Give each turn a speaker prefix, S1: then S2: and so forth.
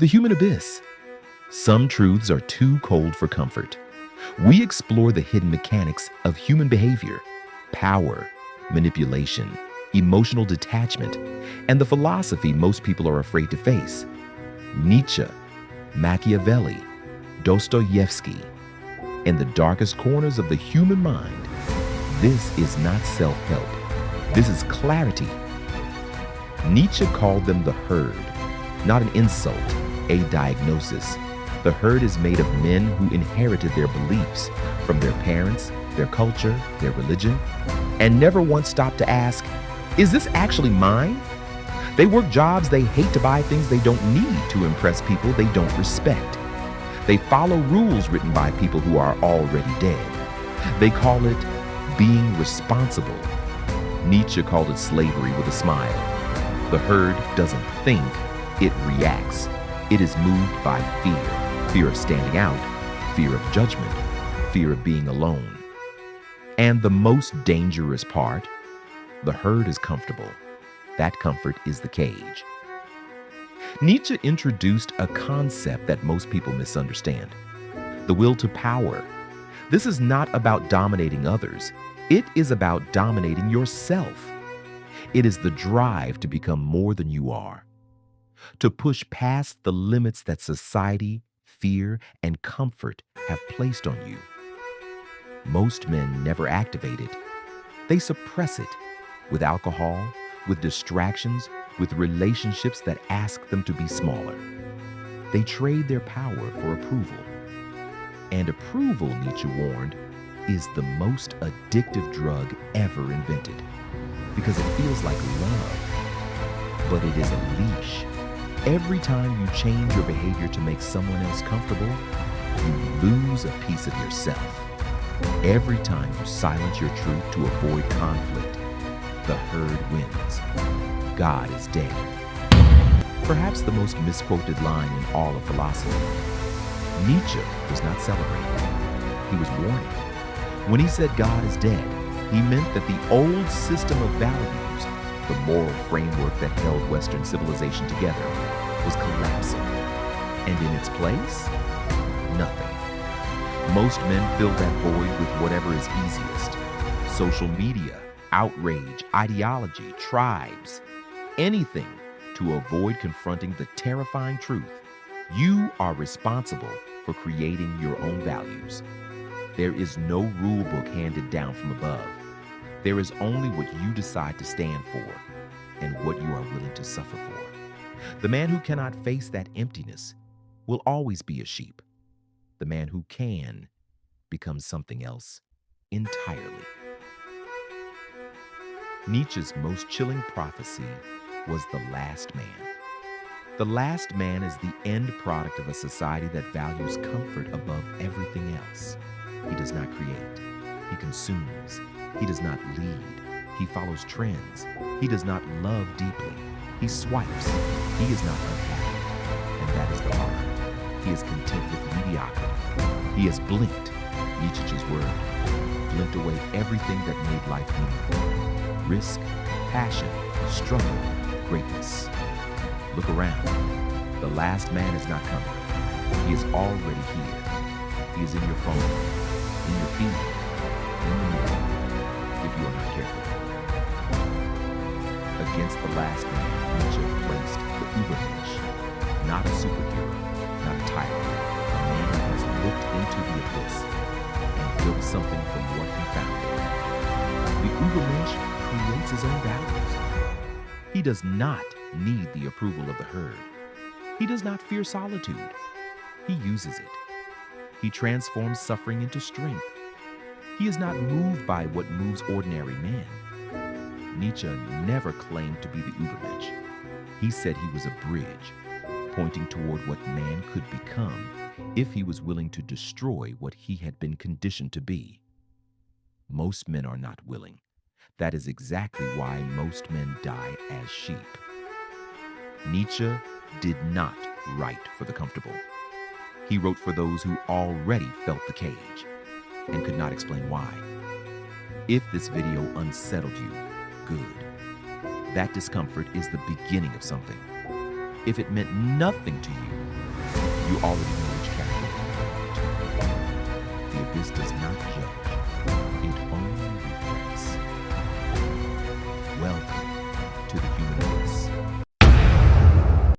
S1: The human abyss. Some truths are too cold for comfort. We explore the hidden mechanics of human behavior, power, manipulation, emotional detachment, and the philosophy most people are afraid to face. Nietzsche, Machiavelli, Dostoevsky. In the darkest corners of the human mind, this is not self-help. This is clarity. Nietzsche called them the herd, not an insult, a diagnosis. The herd is made of men who inherited their beliefs from their parents, their culture, their religion, and never once stopped to ask, is this actually mine? They work jobs they hate to buy things they don't need to impress people they don't respect. They follow rules written by people who are already dead. They call it being responsible. Nietzsche called it slavery with a smile. The herd doesn't think, it reacts. It is moved by fear of standing out, fear of judgment, fear of being alone. And the most dangerous part, the herd is comfortable. That comfort is the cage. Nietzsche introduced a concept that most people misunderstand: the will to power. This is not about dominating others. It is about dominating yourself. It is the drive to become more than you are, to push past the limits that society, fear, and comfort have placed on you. Most men never activate it. They suppress it with alcohol, with distractions, with relationships that ask them to be smaller. They trade their power for approval. And approval, Nietzsche warned, is the most addictive drug ever invented, because it feels like love, but it is a leash. Every time you change your behavior to make someone else comfortable, you lose a piece of yourself. Every time you silence your truth to avoid conflict, the herd wins. God is dead. Perhaps the most misquoted line in all of philosophy. Nietzsche was not celebrating. He was warning. When he said God is dead, he meant that the old system of values, the moral framework that held Western civilization together, was collapsing. And in its place, nothing. Most men fill that void with whatever is easiest: social media, outrage, ideology, tribes, anything to avoid confronting the terrifying truth. You are responsible for creating your own values. There is no rule book handed down from above. There is only what you decide to stand for and what you are willing to suffer for. The man who cannot face that emptiness will always be a sheep. The man who can becomes something else entirely. Nietzsche's most chilling prophecy was the last man. The last man is the end product of a society that values comfort above everything else. He does not create. He consumes. He does not lead. He follows trends. He does not love deeply. He swipes. He is not unhappy. And that is the horror. He is content with mediocrity. He has blinked, Nietzsche's word, blinked away everything that made life meaningful. Risk, passion, struggle, greatness. Look around. The last man is not coming. He is already here. He is in your phone, in your feed, in the mirror, if you are not careful. Against the last man, Nietzsche placed the Übermensch, not a superhero, not a tyrant, a man who has looked into the abyss and built something from what he found there. The Übermensch creates his own values. He does not need the approval of the herd. He does not fear solitude. He uses it. He transforms suffering into strength. He is not moved by what moves ordinary men. Nietzsche never claimed to be the Übermensch. He said he was a bridge, pointing toward what man could become if he was willing to destroy what he had been conditioned to be. Most men are not willing. That is exactly why most men die as sheep. Nietzsche did not write for the comfortable. He wrote for those who already felt the cage and could not explain why. If this video unsettled you, good. That discomfort is the beginning of something. If it meant nothing to you, You already know which chapter we're about. The abyss does not judge, it only reflects. Welcome to the human